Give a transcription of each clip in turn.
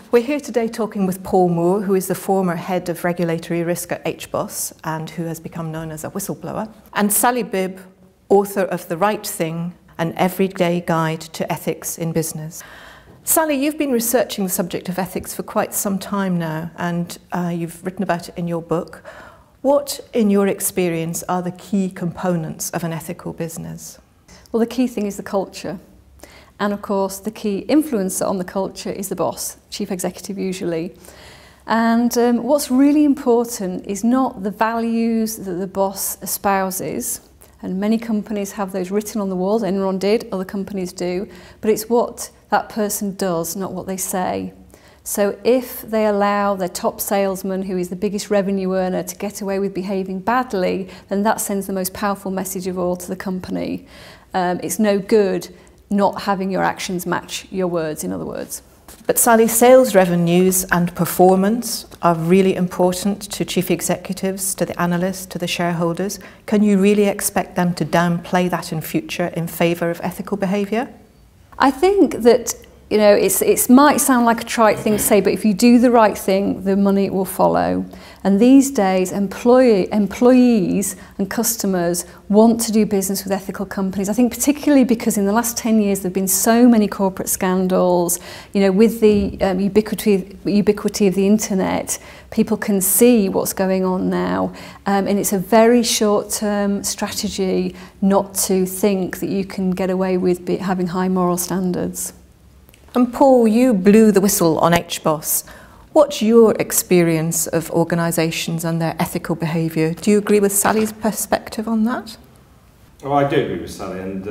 We're here today talking with Paul Moore, who is the former head of regulatory risk at HBOS and who has become known as a whistleblower, and Sally Bibb, author of The Right Thing, an everyday guide to ethics in business. Sally, you've been researching the subject of ethics for quite some time now, and you've written about it in your book. What, in your experience, are the key components of an ethical business? Well, the key thing is the culture. And of course, the key influencer on the culture is the boss, chief executive usually. And what's really important is not the values that the boss espouses, and many companies have those written on the walls. Enron did, other companies do, but it's what that person does, not what they say. So if they allow their top salesman, who is the biggest revenue earner, to get away with behaving badly, then that sends the most powerful message of all to the company. It's no good not having your actions match your words, in other words. But Sally, sales revenues and performance are really important to chief executives, to the analysts, to the shareholders. Can you really expect them to downplay that in future in favour of ethical behaviour? I think that, you know, it might sound like a trite thing to say, but if you do the right thing, the money will follow. And these days, employees and customers want to do business with ethical companies. I think particularly because in the last 10 years, there have been so many corporate scandals. You know, with the ubiquity of the internet, people can see what's going on now. And it's a very short-term strategy not to think that you can get away with having high moral standards. And Paul, you blew the whistle on HBOS. What's your experience of organisations and their ethical behaviour? Do you agree with Sally's perspective on that? Oh, I do agree with Sally, and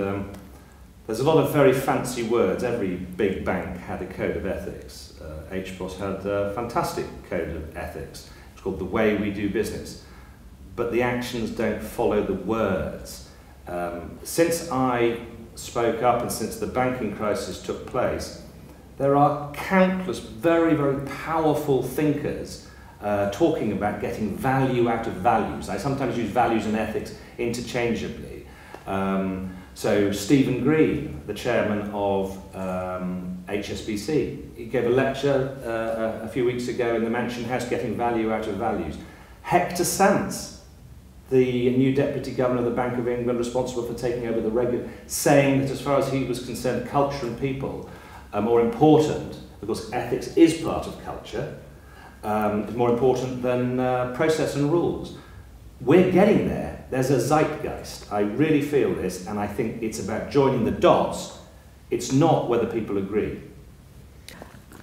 there's a lot of very fancy words. Every big bank had a code of ethics. HBOS had a fantastic code of ethics. It's called The Way We Do Business. But the actions don't follow the words. Since I spoke up and since the banking crisis took place, there are countless very, very powerful thinkers talking about getting value out of values. I sometimes use values and ethics interchangeably. So Stephen Green, the chairman of HSBC, he gave a lecture a few weeks ago in the Mansion House, getting value out of values. Hector Sands, the new deputy governor of the Bank of England, responsible for taking over the regulator, saying that as far as he was concerned, culture and people are more important, because ethics is part of culture, is more important than process and rules. We're getting there. There's a zeitgeist. I really feel this, and I think it's about joining the dots. It's not whether people agree.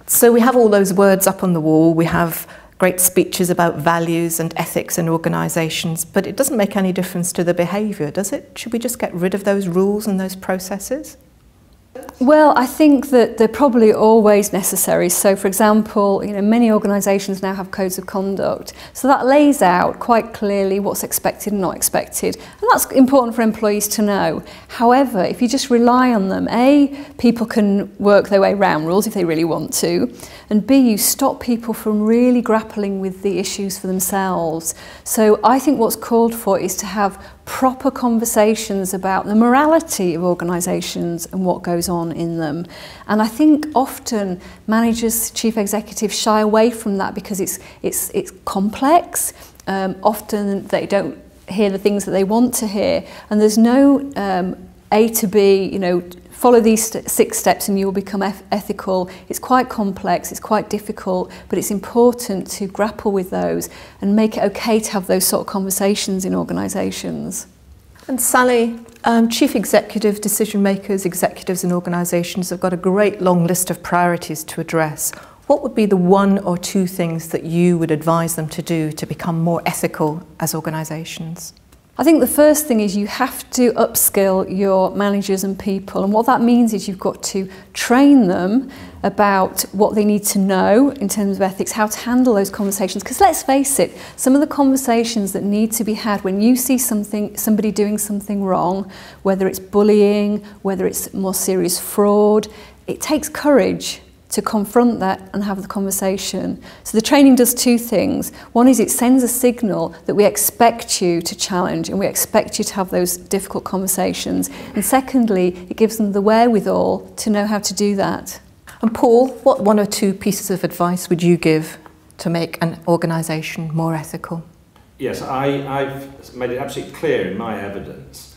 So we have all those words up on the wall. We have great speeches about values and ethics in organisations, but it doesn't make any difference to the behaviour, does it? Should we just get rid of those rules and those processes? Well, I think that they're probably always necessary. So, for example, you know, many organisations now have codes of conduct. So that lays out quite clearly what's expected and not expected. And that's important for employees to know. However, if you just rely on them, A, people can work their way around rules if they really want to. And B, you stop people from really grappling with the issues for themselves. So I think what's called for is to have proper conversations about the morality of organisations and what goes on in them. And I think often managers, chief executives shy away from that because it's complex. Often they don't hear the things that they want to hear, and there's no A to B, you know, follow these 6 steps and you will become ethical. It's quite complex, it's quite difficult, but it's important to grapple with those and make it okay to have those sort of conversations in organisations. And Sally, chief executive, decision makers, executives in organisations have got a great long list of priorities to address. What would be the 1 or 2 things that you would advise them to do to become more ethical as organisations? I think the first thing is you have to upskill your managers and people, and what that means is you've got to train them about what they need to know in terms of ethics, how to handle those conversations, because let's face it, some of the conversations that need to be had when you see somebody doing something wrong, whether it's bullying, whether it's more serious fraud, it takes courage to confront that and have the conversation. So the training does 2 things. One is it sends a signal that we expect you to challenge and we expect you to have those difficult conversations. And secondly, it gives them the wherewithal to know how to do that. And Paul, what 1 or 2 pieces of advice would you give to make an organisation more ethical? Yes, I've made it absolutely clear in my evidence.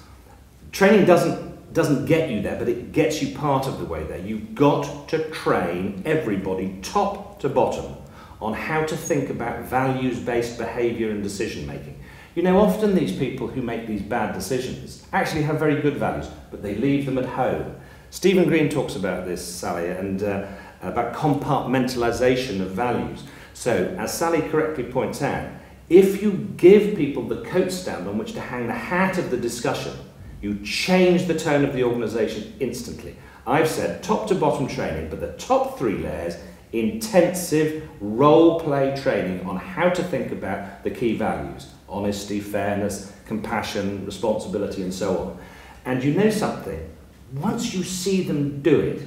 Training doesn't get you there, but it gets you part of the way there. You've got to train everybody, top to bottom, on how to think about values-based behaviour and decision-making. You know, often these people who make these bad decisions actually have very good values, but they leave them at home. Stephen Green talks about this, Sally, and about compartmentalisation of values. So, as Sally correctly points out, if you give people the coat stand on which to hang the hat of the discussion, you change the tone of the organisation instantly. I've said top to bottom training, but the top 3 layers, intensive role-play training on how to think about the key values: honesty, fairness, compassion, responsibility, and so on. And you know something? Once you see them do it,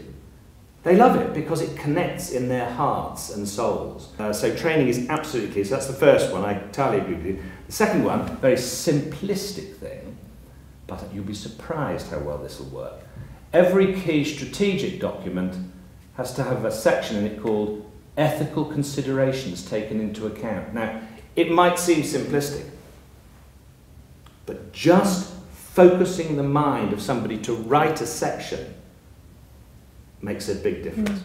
they love it because it connects in their hearts and souls. So training is absolutely key. So that's the first one. I entirely agree with you. The second one, very simplistic thing, but you'll be surprised how well this will work. Every key strategic document has to have a section in it called ethical considerations taken into account. Now, it might seem simplistic, but just focusing the mind of somebody to write a section makes a big difference.